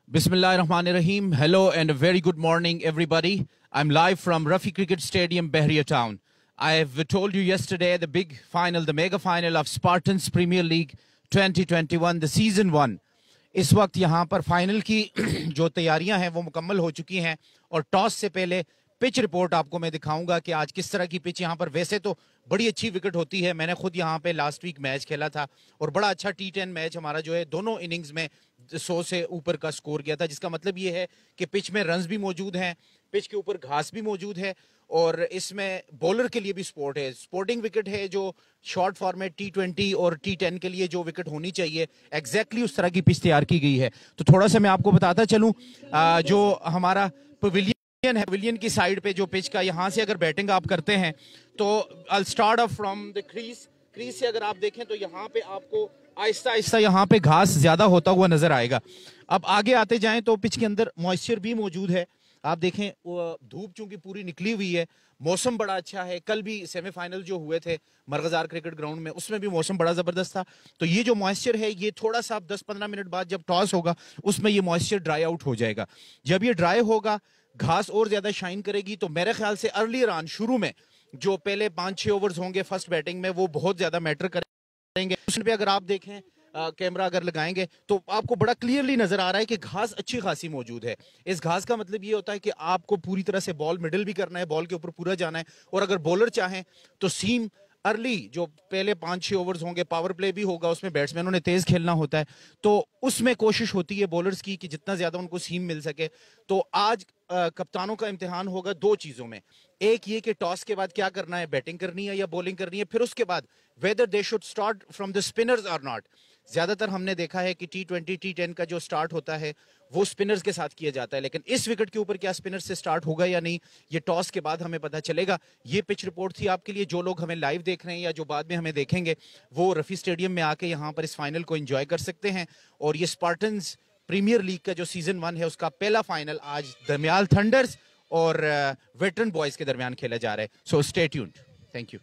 Bismillahirrahmanirrahim. Hello and a very good morning, everybody. I'm live from Rafi Cricket Stadium, Bahria Town. I have told you yesterday the big final, the mega final of Spartans Premier League 2021, the season 1. इस वक्त यहाँ पर final की जो तैयारियां हैं वो मुकम्मल हो चुकी हैं और टॉस से पहले पिच रिपोर्ट आपको मैं दिखाऊंगा कि आज किस तरह की पिच यहाँ पर। वैसे तो बड़ी अच्छी विकेट होती है, मैंने खुद यहाँ पे लास्ट वीक मैच खेला था और बड़ा अच्छा T10 मैच हमारा जो है दोनों इनिंग्स में 100 से ऊपर का स्कोर गया था, जिसका मतलब ये है कि पिच में रन्स भी मौजूद हैं, पिच के ऊपर घास भी मौजूद है और इसमें बॉलर के लिए भी स्पोर्ट है, स्पोर्टिंग विकेट है जो शॉर्ट फॉर्मेट T20 और T10 के लिए जो विकेट होनी चाहिए एग्जैक्टली उस तरह की पिच तैयार की गई है। तो थोड़ा सा मैं आपको बताता चलूं, जो हमारा पवेलियन है, पवेलियन की साइड पे जो पिच का, यहाँ से अगर बैटिंग आप करते हैं तो I start of from the crease से अगर आप देखें तो यहाँ पे आपको आहिस्ता आहिस्ता यहाँ पे घास ज्यादा होता हुआ नजर आएगा। अब आगे आते जाएं तो पिच के अंदर मॉइस्चर भी मौजूद है, आप देखें धूप चूंकि पूरी निकली हुई है, मौसम बड़ा अच्छा है। कल भी सेमीफाइनल जो हुए थे मरगजार क्रिकेट ग्राउंड में उसमें भी मौसम बड़ा जबरदस्त था। तो ये जो मॉइस्चर है ये थोड़ा सा 10-15 मिनट बाद जब टॉस होगा उसमें ये मॉइस्चर ड्राई आउट हो जाएगा। जब ये ड्राई होगा घास और ज्यादा शाइन करेगी, तो मेरे ख्याल से अर्लियर ऑन शुरू में जो पहले 5-6 ओवर्स होंगे फर्स्ट बैटिंग में वो बहुत ज्यादा मैटर करेंगे। उसमें भी अगर आप देखें कैमरा अगर लगाएंगे तो आपको बड़ा क्लियरली नजर आ रहा है कि घास अच्छी खासी मौजूद है। इस घास का मतलब ये होता है कि आपको पूरी तरह से बॉल मिडिल भी करना है, बॉल के ऊपर पूरा जाना है और अगर बॉलर चाहें तो सीम अर्ली जो पहले 5-6 ओवर्स होंगे, पावर प्ले भी होगा, उसमें बैट्समैनों ने तेज खेलना होता है, तो उसमें कोशिश होती है बॉलर्स की कि जितना ज्यादा उनको सीम मिल सके। तो आज कप्तानों का इम्तिहान होगा दो चीजों में, एक ये कि टॉस के बाद क्या करना है, बैटिंग करनी है या बॉलिंग करनी है, फिर उसके बाद whether they should start from the spinners और नॉट। ज्यादातर हमने देखा है कि T20 T10 का जो स्टार्ट होता है वो स्पिनर्स के साथ किया जाता है, लेकिन इस विकेट के ऊपर क्या स्पिनर से स्टार्ट होगा या नहीं ये टॉस के बाद हमें पता चलेगा। ये पिच रिपोर्ट थी आपके लिए। जो लोग हमें लाइव देख रहे हैं या जो बाद में हमें देखेंगे वो रफी स्टेडियम में आके यहाँ पर इस फाइनल को एंजॉय कर सकते हैं। और ये स्पार्टन्स प्रीमियर लीग का जो सीजन 1 है उसका पहला फाइनल आज दमियाल थंडर्स और वेटरन बॉयज के दरमियान खेला जा रहा है। So stay tuned. Thank you.